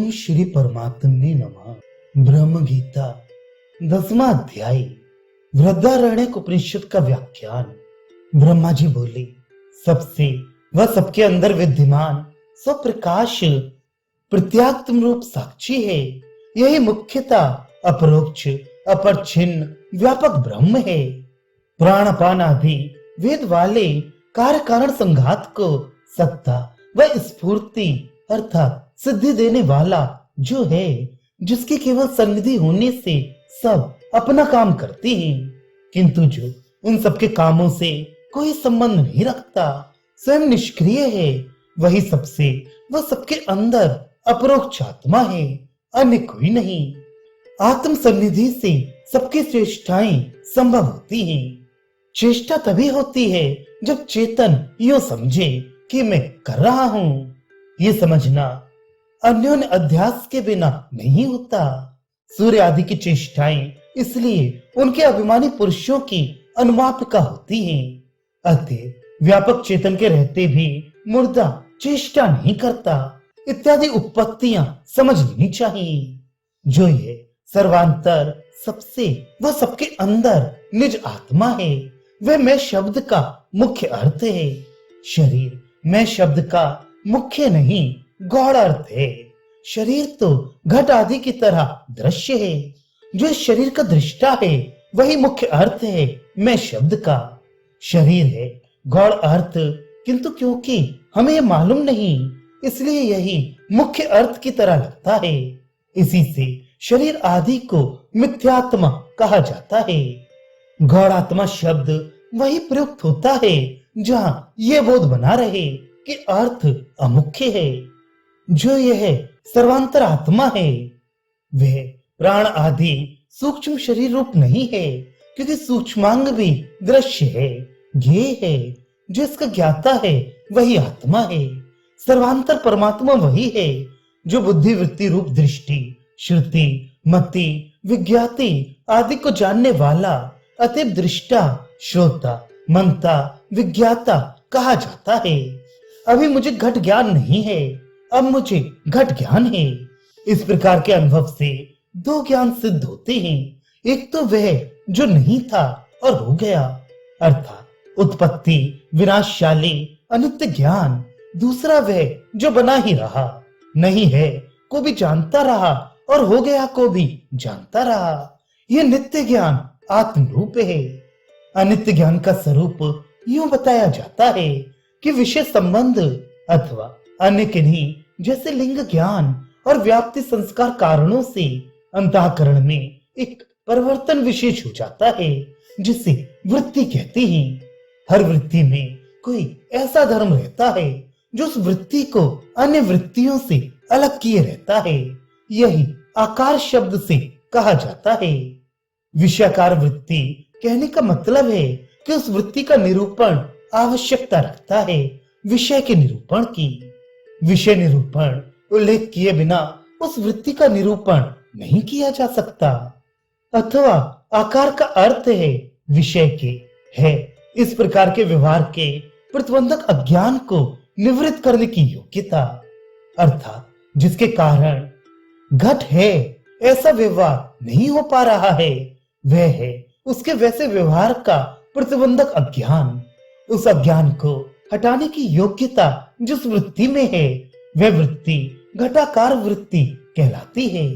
ओम श्री परमात्मने नमः। ब्रह्म गीता 10वां अध्याय वृहदारण्यक उपनिषद का व्याख्यान। ब्रह्मा जी बोले, सबसे व सबके अंदर विद्यमान स्वप्रकाश प्रत्यात्म रूप साक्षी है। यही मुख्यता अपरोक्ष अपरछिन्न व्यापक ब्रह्म है। प्राणपान आदि वेद वाले कार्य कारण संघात को सत्ता व स्फूर्ति अर्थात सिद्धि देने वाला जो है, जिसके केवल सन्निधि होने से सब अपना काम करते हैं, किंतु जो उन सबके कामों से कोई संबंध नहीं रखता, स्वयं निष्क्रिय है, वही सबसे वह सबके अंदर अपरोक्ष आत्मा है, अन्य कोई नहीं। आत्म सन्निधि से सबकी चेष्टाएं संभव होती हैं। चेष्टा तभी होती है जब चेतन यूं समझे कि मैं कर रहा हूं। ये समझना अन्योन्य अध्यास के बिना नहीं होता। सूर्य आदि की चेष्टाएं इसलिए उनके अभिमानी पुरुषों की अनुमापिका होती हैं। अतः व्यापक चेतन के रहते भी मुर्दा चेष्टा नहीं करता इत्यादि उत्पत्तियां समझ लेनी चाहिए। जो ये सर्वांतर सबसे वह सबके अंदर निज आत्मा है, वह मैं शब्द का मुख्य अर्थ है। शरीर मैं शब्द का मुख्य नहीं गौड़ अर्थ है। शरीर तो घट आदि की तरह दृश्य है। जो इस शरीर का दृष्टा है वही मुख्य अर्थ है मैं शब्द का। शरीर है गौड़ अर्थ, किंतु क्योंकि हमें यह मालूम नहीं इसलिए यही मुख्य अर्थ की तरह लगता है। इसी से शरीर आदि को मिथ्यात्मा कहा जाता है। गौड़ात्मा शब्द वही प्रयुक्त होता है जहां यह बोध बना रहे कि अर्थ अमुख्य है। जो यह सर्वांतर आत्मा है वह प्राण आदि सूक्ष्म शरीर रूप नहीं है, क्योंकि सूक्ष्मांग भी दृश्य है, ज्ञेय है। जो इसका ज्ञाता है वही आत्मा है। सर्वांतर परमात्मा वही है जो बुद्धि वृत्ति रूप दृष्टि श्रुति मति विज्ञाति आदि को जानने वाला अतएव दृष्टा श्रोता मंता विज्ञाता कहा जाता है। अभी मुझे घट ज्ञान नहीं है, अब मुझे घट ज्ञान है। इस प्रकार के अनुभव से दो ज्ञान सिद्ध होते हैं। एक तो वह जो नहीं था और हो गया अर्थात उत्पत्ति विनाशशाली अनित्य ज्ञान। दूसरा वह जो बना ही रहा, नहीं है को भी जानता रहा और हो गया को भी जानता रहा। यह नित्य ज्ञान आत्म रूप है। अनित्य ज्ञान का स्वरूप यूं बताया जाता है कि विषय संबंध अथवा अन्य किन्हीं जैसे लिंग ज्ञान और व्याप्ति संस्कार कारणों से अंतःकरण में एक परिवर्तन विशेष हो जाता है, जिसे वृत्ति कहते हैं। हर वृत्ति में कोई ऐसा धर्म रहता है जो उस वृत्ति को अन्य वृत्तियों से अलग किए रहता है। यही आकार शब्द से कहा जाता है। विषयाकार वृत्ति कहने का मतलब है कि उस वृत्ति का निरूपण आवश्यकता रखता है विषय के निरूपण की। विषय निरूपण उल्लेख किए बिना उस वृत्ति का निरूपण नहीं किया जा सकता। अथवा आकार का अर्थ है विषय के है। इस प्रकार के व्यवहार के प्रतिबंधक अज्ञान को निवृत्त करने की योग्यता अर्थात जिसके कारण घट है ऐसा व्यवहार नहीं हो पा रहा है, वह है उसके वैसे व्यवहार का प्रतिबंधक अज्ञान। उस अज्ञान को हटाने की योग्यता जिस वृत्ति में है वह वृत्ति घटाकार वृत्ति कहलाती है।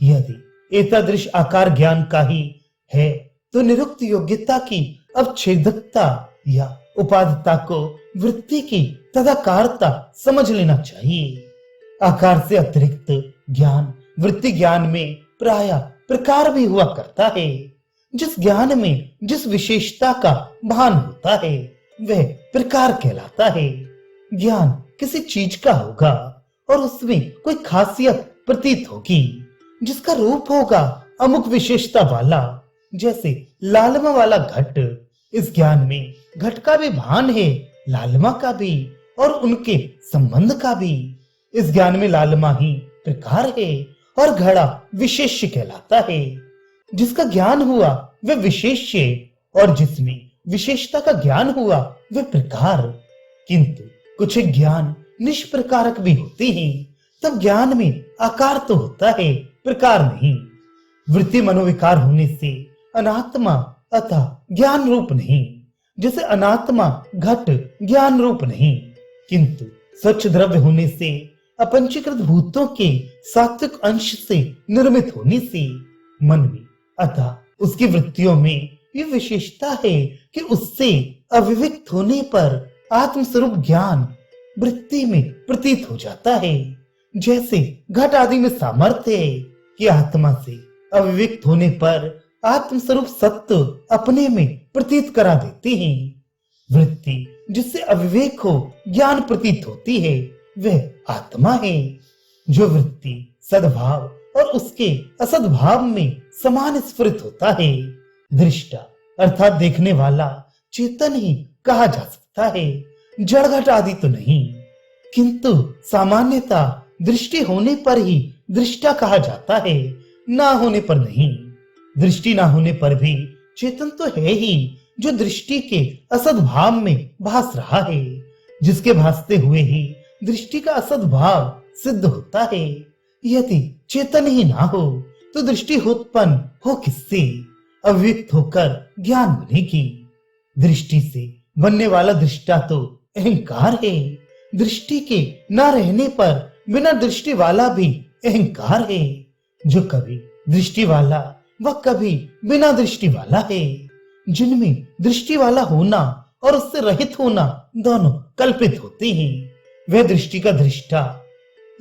यदि एतादृश आकार ज्ञान का ही है तो निरुक्त योग्यता की अवच्छेदकता या उपादता को वृत्ति की तदाकारता समझ लेना चाहिए। आकार से अतिरिक्त ज्ञान वृत्ति ज्ञान में प्राय प्रकार भी हुआ करता है। जिस ज्ञान में जिस विशेषता का भान होता है वह प्रकार कहलाता है। ज्ञान किसी चीज का होगा और उसमें कोई खासियत प्रतीत होगी, जिसका रूप होगा अमुक विशेषता वाला, जैसे लालिमा वाला घट। इस ज्ञान में घट का भी भान है, लालिमा का भी और उनके संबंध का भी। इस ज्ञान में लालिमा ही प्रकार है और घड़ा विशेष्य कहलाता है। जिसका ज्ञान हुआ वह विशेष्य और जिसमें विशेषता का ज्ञान हुआ वह प्रकार। किंतु कुछ ज्ञान निष्प्रकारक भी होते हैं, तब ज्ञान में आकार तो होता है, प्रकार नहीं। वृत्ति मनोविकार होने से अनात्मा अतः ज्ञान रूप नहीं, जैसे अनात्मा घट ज्ञान रूप नहीं। किंतु स्वच्छ द्रव्य होने से अपंचीकृत भूतों के सात्विक अंश से निर्मित होने से मन में अतः उसकी वृत्तियों में ये विशेषता है कि उससे अविविक्त होने पर आत्मस्वरूप ज्ञान वृत्ति में प्रतीत हो जाता है। जैसे घट आदि में सामर्थ्य है कि आत्मा से अविविक्त होने पर आत्मस्वरूप सत्य अपने में प्रतीत करा देते हैं। वृत्ति जिससे अविवेक हो ज्ञान प्रतीत होती है, वह आत्मा है। जो वृत्ति सद्भाव और उसके असद्भाव में समान स्फुरित होता है, दृष्टा अर्थात देखने वाला चेतन ही कहा जा सकता है, जड़ घट आदि तो नहीं। किंतु सामान्यता दृष्टि होने पर ही दृष्टा कहा जाता है, ना होने पर नहीं। दृष्टि ना होने पर भी चेतन तो है ही, जो दृष्टि के असद्भाव में भास रहा है, जिसके भासते हुए ही दृष्टि का असद्भाव सिद्ध होता है। यदि चेतन ही ना हो तो दृष्टि उत्पन्न हो किससे? अव्यक्त होकर ज्ञान बनेगी। दृष्टि से बनने वाला दृष्टा तो अहंकार है। दृष्टि के न रहने पर बिना दृष्टि वाला भी अहंकार है। जो कभी दृष्टि वाला व कभी बिना दृष्टि वाला है, जिनमें दृष्टि वाला होना और उससे रहित होना दोनों कल्पित होते हैं, वह दृष्टि का दृष्टा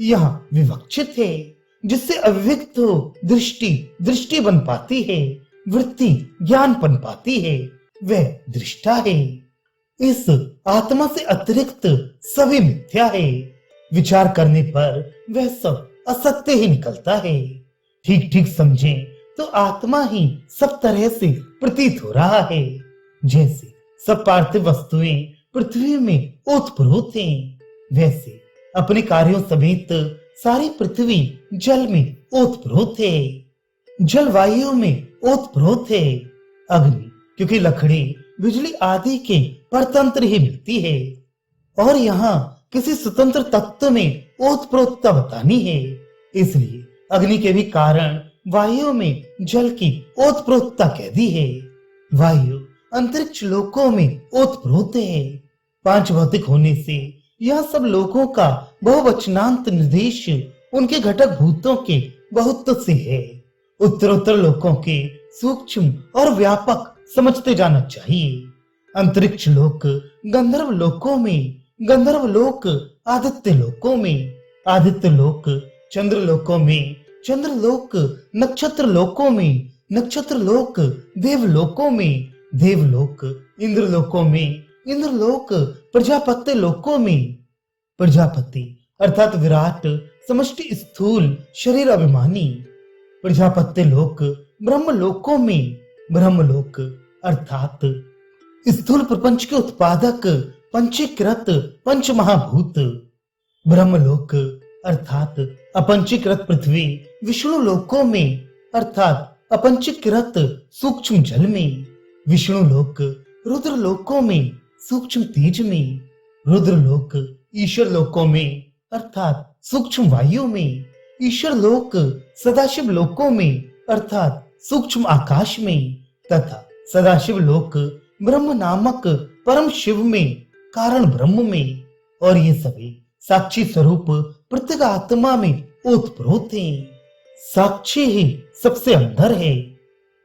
यहाँ विवक्षित है। जिससे अव्यक्त हो दृष्टि दृष्टि बन पाती है, वृत्ति ज्ञान बन पाती है, वह दृष्टा है। इस आत्मा से अतिरिक्त सभी मिथ्या है। विचार करने पर वह सब असत्य ही निकलता है। ठीक ठीक समझें तो आत्मा ही सब तरह से प्रतीत हो रहा है। जैसे सब पार्थिव वस्तुएं पृथ्वी में ओतप्रोत हैं, वैसे अपने कार्यों समेत सारी पृथ्वी जल में ओतप्रोत है। जल वायु में ओतप्रोत है। अग्नि क्योंकि लकड़ी बिजली आदि के परतंत्र ही मिलती है, और यहाँ किसी स्वतंत्र तत्व में ओतप्रोतता बतानी है, इसलिए अग्नि के भी कारण वायु में जल की ओतप्रोतता कह दी है। वायु अंतरिक्ष लोकों में ओतप्रोत है। पांच भौतिक होने से यह सब लोकों का बहुवचनांत निर्देश उनके घटक भूतों के बहुत्व से है। उत्तरोत्तर लोकों के सूक्ष्म और व्यापक समझते जाना चाहिए। अंतरिक्ष लोक गंधर्व लोकों में, गंधर्व लोक आदित्य लोकों में, आदित्य लोक चंद्र लोकों में, चंद्र लोक नक्षत्र लोकों में, नक्षत्र लोक देव लोकों में, देव लोक इंद्र लोकों में, इंद्र लोक प्रजापत्य लोकों में। प्रजापति अर्थात विराट समष्टि स्थूल शरीर अभिमानी। प्रजापत्य लोक ब्रह्म लोकों में, ब्रह्म लोक अर्थात स्थूल प्रपंच के उत्पादक पंचीकृत पंच महाभूत। ब्रह्मलोक अर्थात अपंचीकृत पृथ्वी विष्णु लोकों में, अर्थात अपंचीकृत सूक्ष्म जल में। विष्णु लोक रुद्र लोकों में, सूक्ष्म तेज में। रुद्र लोक ईश्वर लोकों में, अर्थात सूक्ष्म वायु में। ईश्वर लोक सदाशिव लोकों में, अर्थात सूक्ष्म आकाश में। तथा सदाशिव लोक ब्रह्म नामक परम शिव में, कारण ब्रह्म में। और ये सभी साक्षी स्वरूप प्रत्येक आत्मा में ओतप्रोत हैं। साक्षी ही सबसे अंदर है,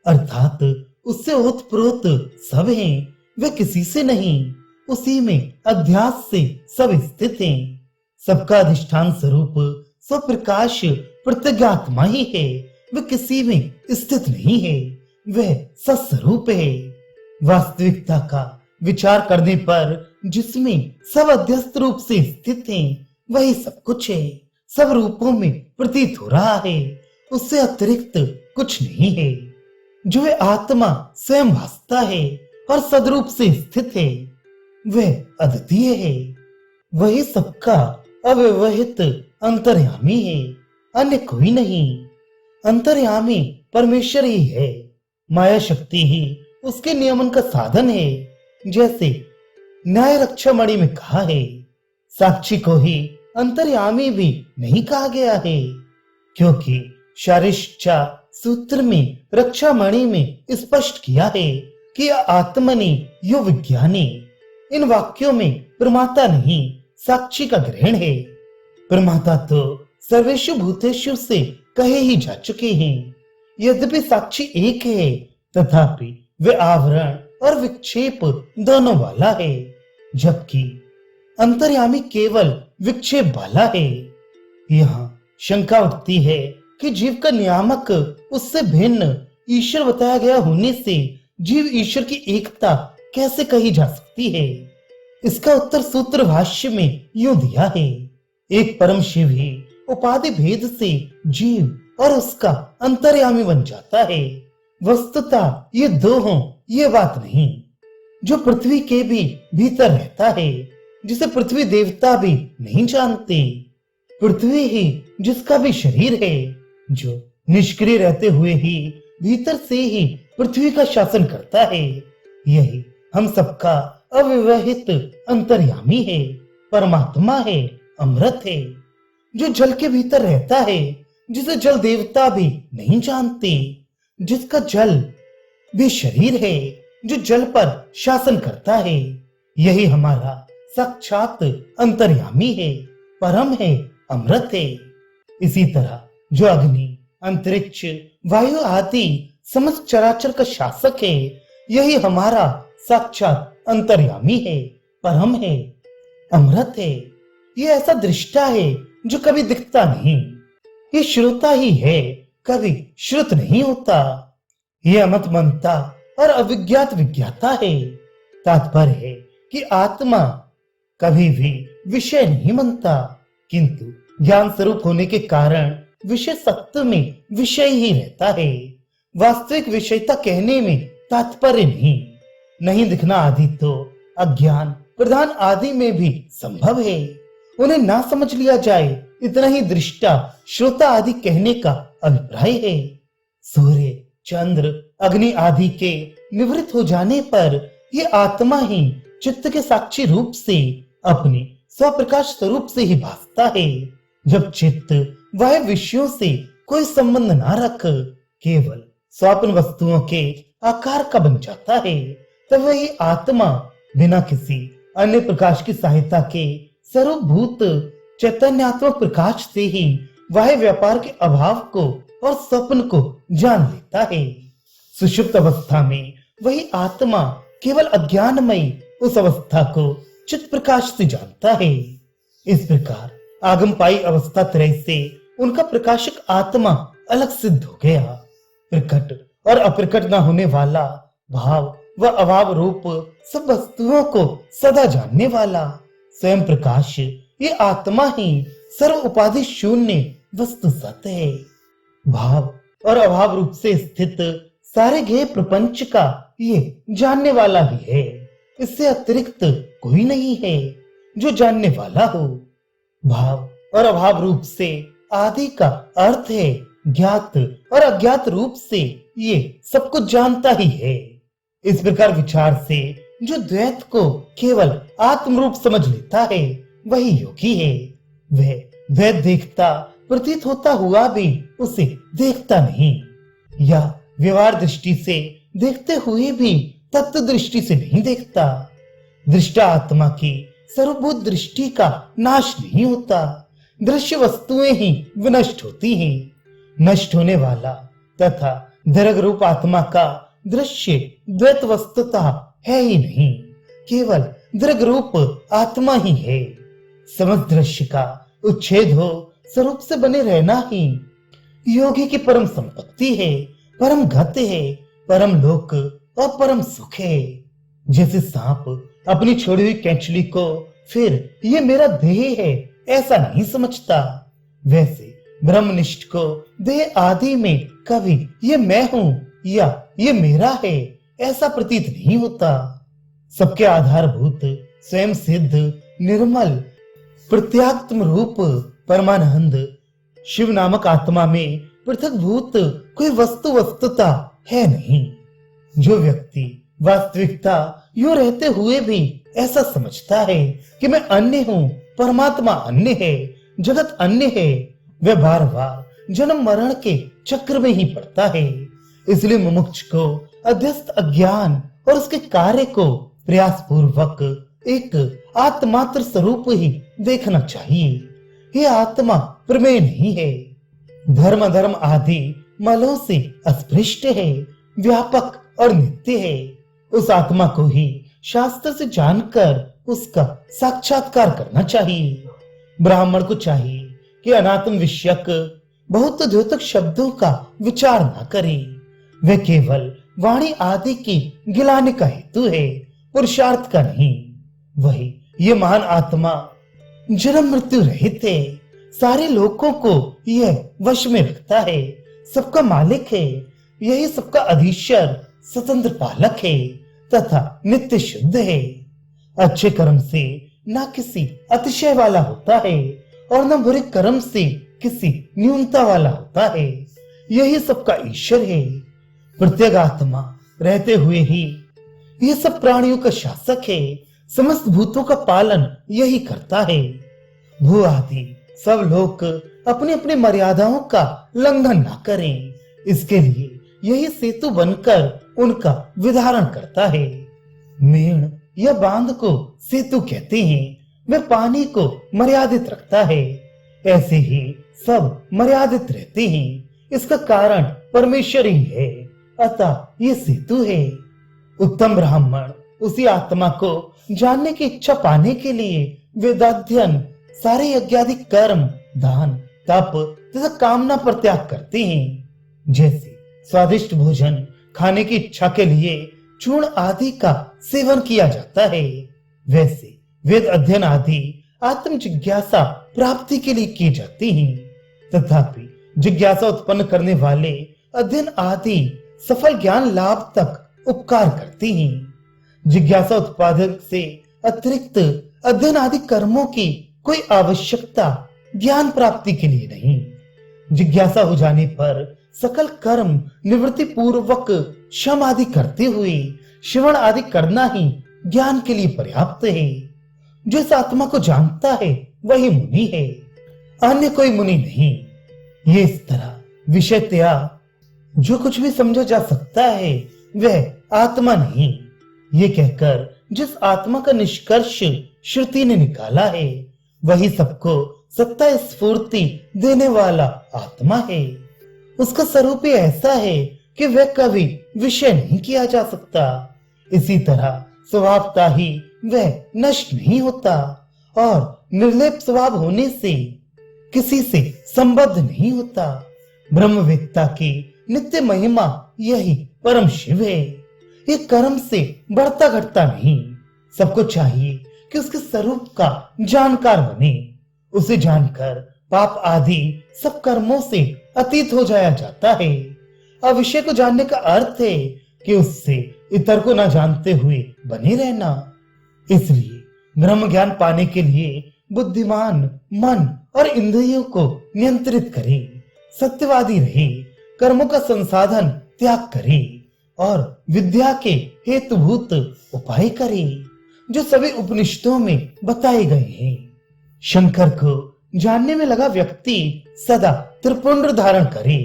अर्थात उससे ओतप्रोत सब हैं। वे किसी से नहीं, उसी में अध्यास से सब स्थित हैं। सबका अधिष्ठान स्वरूप स्वप्रकाश प्रत्यगात्मा ही है। वह किसी में स्थित नहीं है, वह सस्वरूप है। वास्तविकता का विचार करने पर जिसमें सब अध्यस्त रूप से स्थित हैं, वही सब कुछ है, सब रूपों में प्रतीत हो रहा है, उससे अतिरिक्त कुछ नहीं है। जो वह आत्मा स्वयं भासता है और सदरूप से स्थित है, वह अद्वितीय है। वही सबका अव्यवहित अंतर्यामी है, अन्य कोई नहीं। अंतर्यामी परमेश्वर ही है, माया शक्ति ही उसके नियमन का साधन है। जैसे न्याय रक्षा मणि में कहा है, साक्षी को ही अंतर्यामी भी नहीं कहा गया है, क्योंकि शारिष्ठा सूत्र में रक्षामणि में स्पष्ट किया है कि आत्मनि यो विज्ञानी। इन वाक्यों में प्रमाता नहीं साक्षी का ग्रहण है। प्रमाता तो सर्वेषु भूतेषु से कहे ही जा चुके हैं। यद्यपि साक्षी एक है, तथापि वे आवरण और विक्षेप दोनों वाला है, जबकि अंतर्यामी केवल विक्षेप वाला है। यहाँ शंका उठती है कि जीव का नियामक उससे भिन्न ईश्वर बताया गया होने से जीव ईश्वर की एकता कैसे कही जा सकती है। इसका उत्तर सूत्र भाष्य में यूं दिया है, एक परम शिव ही उपाधि भेद से जीव और उसका अंतर्यामी बन जाता है। वस्तुतः ये दो हों ये बात नहीं। जो पृथ्वी के भी भीतर रहता है, जिसे पृथ्वी देवता भी नहीं जानते, पृथ्वी ही जिसका भी शरीर है, जो निष्क्रिय रहते हुए ही भीतर से ही पृथ्वी का शासन करता है, यही हम सबका अविवाहित अंतर्यामी है, परमात्मा है, अमृत है। जो जल के भीतर रहता है, जिसे जल देवता भी नहीं जानते, जिसका जल भी शरीर है, जो जल पर शासन करता है, यही हमारा साक्षात अंतर्यामी है, परम है, अमृत है। इसी तरह जो अग्नि, अंतरिक्ष, वायु आदि समस्त चराचर का शासक है, यही हमारा साक्षात अंतर्यामी है, परम है, अमृत है। ये ऐसा दृष्टा है जो कभी दिखता नहीं, ये श्रोता ही है, कभी श्रुत नहीं होता। ये अमत मनता और अविज्ञात विज्ञाता है। तात्पर्य है कि आत्मा कभी भी विषय नहीं बनता, किंतु ज्ञान स्वरूप होने के कारण विषय सत्य में विषय ही रहता है। वास्तविक विषयता कहने में तात्पर्य नहीं दिखना आदि तो अज्ञान प्रधान आदि में भी संभव है। उन्हें ना समझ लिया जाए इतना ही दृष्टा श्रोता आदि कहने का अभिप्राय है। सूर्य, चंद्र, अग्नि आदि के निवृत्त हो जाने पर ये आत्मा ही चित्त के साक्षी रूप से अपने स्वप्रकाश स्वरूप से ही भासता है। जब चित्त वह विषयों से कोई संबंध ना रख केवल स्वप्न वस्तुओं के आकार का बन जाता है, तब वही आत्मा बिना किसी अन्य प्रकाश की सहायता के सर्वभूत चैतन्यात्मक प्रकाश से ही वह व्यापार के अभाव को और स्वप्न को जान लेता है। सुषुप्त अवस्था में वही आत्मा केवल अज्ञानमयी उस अवस्था को चित्त प्रकाश से जानता है। इस प्रकार आगमपाई अवस्था त्रय से उनका प्रकाशक आत्मा अलग सिद्ध हो गया। प्रकट और अप्रकट न होने वाला भाव व अभाव रूप सब वस्तुओं को सदा जानने वाला स्वयं प्रकाश ये आत्मा ही सर्व उपाधि शून्य वस्तु सत्य है। भाव और अभाव रूप से स्थित सारे ज्ञेय प्रपंच का ये जानने वाला ही है। इससे अतिरिक्त कोई नहीं है जो जानने वाला हो। भाव और अभाव रूप से आदि का अर्थ है ज्ञात और अज्ञात रूप से ये सब कुछ जानता ही है। इस प्रकार विचार से जो द्वैत को केवल आत्म रूप समझ लेता है वही योगी है। वह द्वैत देखता प्रतीत होता हुआ भी उसे देखता नहीं, या व्यवहार दृष्टि से देखते हुए भी तत्व दृष्टि से नहीं देखता। दृष्टा आत्मा की सर्वभूत दृष्टि का नाश नहीं होता। दृश्य वस्तुएं ही विनष्ट होती हैं। नष्ट होने वाला तथा दरग रूप आत्मा का दृश्य द्वैत वस्तुतः है ही नहीं, केवल दृग रूप आत्मा ही है। समस्त दृश्य का उच्छेद हो स्वरूप से बने रहना ही योगी की परम संपत्ति है, परम गति है, परम लोक और परम सुख है। जैसे सांप अपनी छोड़ी हुई कैंचली को फिर ये मेरा देह है ऐसा नहीं समझता, वैसे ब्रह्मनिष्ठ को देह आदि में कभी ये मैं हूँ या ये मेरा है ऐसा प्रतीत नहीं होता। सबके आधारभूत स्वयं सिद्ध निर्मल प्रत्यात्म रूप परमानंद शिव नामक आत्मा में पृथक भूत कोई वस्तु वस्तुता है नहीं। जो व्यक्ति वास्तविकता यूं रहते हुए भी ऐसा समझता है कि मैं अन्य हूँ परमात्मा अन्य है, जगत अन्य है, वह बार बार जन्म मरण के चक्र में ही पड़ता है। इसलिए मुमुक्ष को अध्यस्त अज्ञान और उसके कार्य को प्रयास पूर्वक एक आत्मात्र स्वरूप ही देखना चाहिए। यह आत्मा प्रमेय नहीं है, धर्म धर्म आदि मलों से अस्पृष्ट है, व्यापक और नित्य है। उस आत्मा को ही शास्त्र से जानकर उसका साक्षात्कार करना चाहिए। ब्राह्मण को चाहिए कि अनात्म विषयक बहुत द्योतक शब्दों का विचार न करे। वे केवल वाणी आदि की गिलाने का हेतु है, पुरुषार्थ का नहीं। वही ये महान आत्मा जन्म मृत्यु रहित है, सारे लोगों को यह वश में रखता है, सबका मालिक है, यही सबका अधीश्वर स्वतंत्र पालक है तथा नित्य शुद्ध है। अच्छे कर्म से न किसी अतिशय वाला होता है और न बुरे कर्म से किसी न्यूनता वाला होता है। यही सबका ईश्वर है। प्रत्येक आत्मा रहते हुए ही ये सब प्राणियों का शासक है, समस्त भूतों का पालन यही करता है। भू आदि सब लोग अपनी अपनी मर्यादाओं का उल्लंघन न करें, इसके लिए यही सेतु बनकर उनका विधारण करता है। मेण या बांध को सेतु कहते हैं, वह पानी को मर्यादित रखता है। ऐसे ही सब मर्यादित रहते हैं, इसका कारण परमेश्वर ही है, अतः ये सेतु है। उत्तम ब्राह्मण उसी आत्मा को जानने की इच्छा पाने के लिए वेदाध्ययन, सारे यज्ञादि कर्म, दान, तप तथा कामना पर त्याग करते हैं। जैसे स्वादिष्ट भोजन खाने की इच्छा के लिए चूर्ण आदि का सेवन किया जाता है, वैसे वेद अध्ययन आदि आत्म जिज्ञासा प्राप्ति के लिए किए जाते हैं। तथापि जिज्ञासा उत्पन्न करने वाले अध्ययन आदि सफल ज्ञान लाभ तक उपकार करते हैं। जिज्ञासा उत्पादक से अतिरिक्त अध्ययन आदि कर्मों की कोई आवश्यकता ज्ञान प्राप्ति के लिए नहीं। जिज्ञासा हो जाने पर सकल कर्म निवृत्ति पूर्वक श्रम आदि करते हुए श्रवण आदि करना ही ज्ञान के लिए पर्याप्त है। जो इस आत्मा को जानता है वही मुनि है, अन्य कोई मुनि नहीं। ये इस तरह विषयतया जो कुछ भी समझा जा सकता है वह आत्मा नहीं, ये कहकर जिस आत्मा का निष्कर्ष श्रुति ने निकाला है वही सबको सत्ता स्फूर्ति देने वाला आत्मा है। उसका स्वरूप ऐसा है कि वह कभी विषय नहीं किया जा सकता। इसी तरह स्वभावता ही वह नष्ट नहीं होता और निर्लेप स्वभाव होने से किसी से संबद्ध नहीं होता। ब्रह्मवेत्ता की नित्य महिमा यही परम शिव है। ये कर्म से बढ़ता घटता नहीं। सबको चाहिए कि उसके स्वरूप का जानकार बने। उसे जानकर पाप आदि सब कर्मों से अतीत हो जाया जाता है। अब विषय को जानने का अर्थ है कि उससे इतर को न जानते हुए बने रहना। इसलिए ब्रह्म ज्ञान पाने के लिए बुद्धिमान मन और इंद्रियों को नियंत्रित करे, सत्यवादी रहे, कर्मों का संसाधन त्याग करे और विद्या के हेतुभूत उपाय करे जो सभी उपनिषदों में बताए गए हैं। शंकर को जानने में लगा व्यक्ति सदा त्रिपुंड धारण करे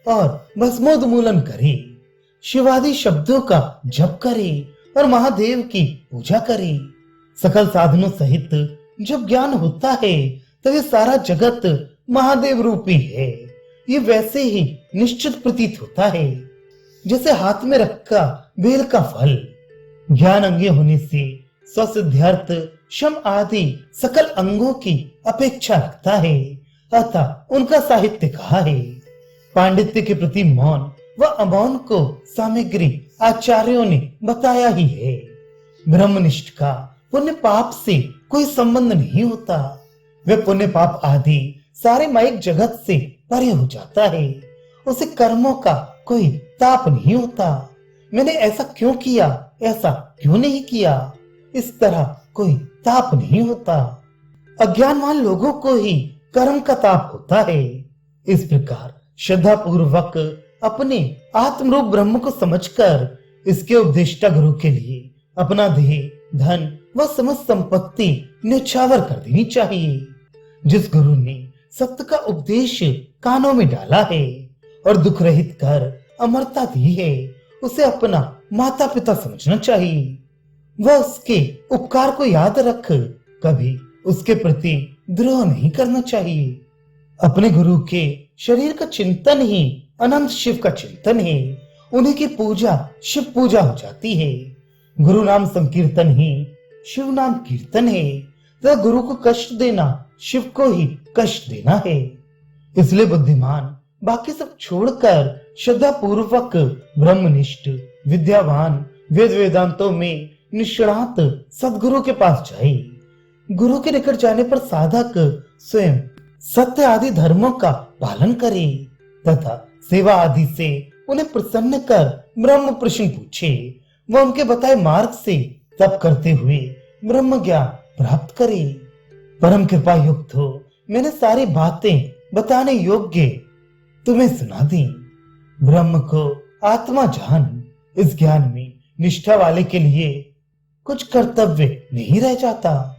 और भस्मोन्मूलन करे, शिवादि शब्दों का जप करे और महादेव की पूजा करे। सकल साधनों सहित जब ज्ञान होता है तब ये सारा जगत महादेव रूपी है। ये वैसे ही निश्चित प्रतीत होता है जैसे हाथ में रखा बेल का फल। ज्ञान अंगे होने से स्वसिद्ध्यर्थ शम आदि सकल अंगों की अपेक्षा रखता है, अतः उनका साहित्य कहा है। पांडित्य के प्रति मौन व अमौन को सामग्री आचार्यों ने बताया ही है। ब्रह्मनिष्ठ का पुण्य पाप से कोई संबंध नहीं होता। वह पुण्य पाप आदि सारे माइक जगत से परे हो जाता है। उसे कर्मों का कोई ताप नहीं होता। मैंने ऐसा क्यों किया, ऐसा क्यों नहीं किया, इस तरह कोई ताप नहीं होता। अज्ञानवान लोगों को ही कर्म का ताप होता है। इस प्रकार श्रद्धा पूर्वक अपने आत्मरूप ब्रह्म को समझकर इसके उपदेष्टा गुरु के लिए अपना देह, धन वह समस्त संपत्ति न्यौछावर कर देनी चाहिए। जिस गुरु ने सत्य का उपदेश कानों में डाला है और दुख रहित कर अमरता दी है, उसे अपना माता पिता समझना चाहिए। वह उसके उपकार को याद रख कभी उसके प्रति द्रोह नहीं करना चाहिए। अपने गुरु के शरीर का चिंतन ही अनंत शिव का चिंतन है। उन्हीं की पूजा शिव पूजा हो जाती है। गुरु नाम संकीर्तन ही शिव नाम कीर्तन है। तो गुरु को कष्ट देना शिव को ही कष्ट देना है। इसलिए बुद्धिमान बाकी सब छोड़कर श्रद्धा पूर्वक ब्रह्मनिष्ठ विद्यावान वेद वेदांतों में निष्णात सदगुरु के पास जाए। गुरु के निकट जाने पर साधक स्वयं सत्य आदि धर्मों का पालन करे तथा सेवा आदि से उन्हें प्रसन्न कर ब्रह्म प्रश्न पूछे। वह उनके बताए मार्ग से तप करते हुए ब्रह्म ज्ञान प्राप्त करे। परम कृपा युक्त हो, मैंने सारी बातें बताने योग्य तुम्हें सुना दी। ब्रह्म को आत्मा जान। इस ज्ञान में निष्ठा वाले के लिए कुछ कर्तव्य नहीं रह जाता।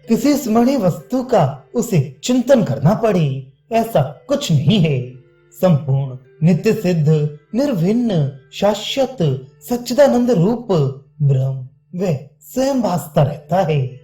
किसी स्मरणीय वस्तु का उसे चिंतन करना पड़े ऐसा कुछ नहीं है। संपूर्ण नित्य सिद्ध निर्भिन्न शाश्वत सच्चिदानंद रूप ब्रह्म वह स्वयं भासता रहता है।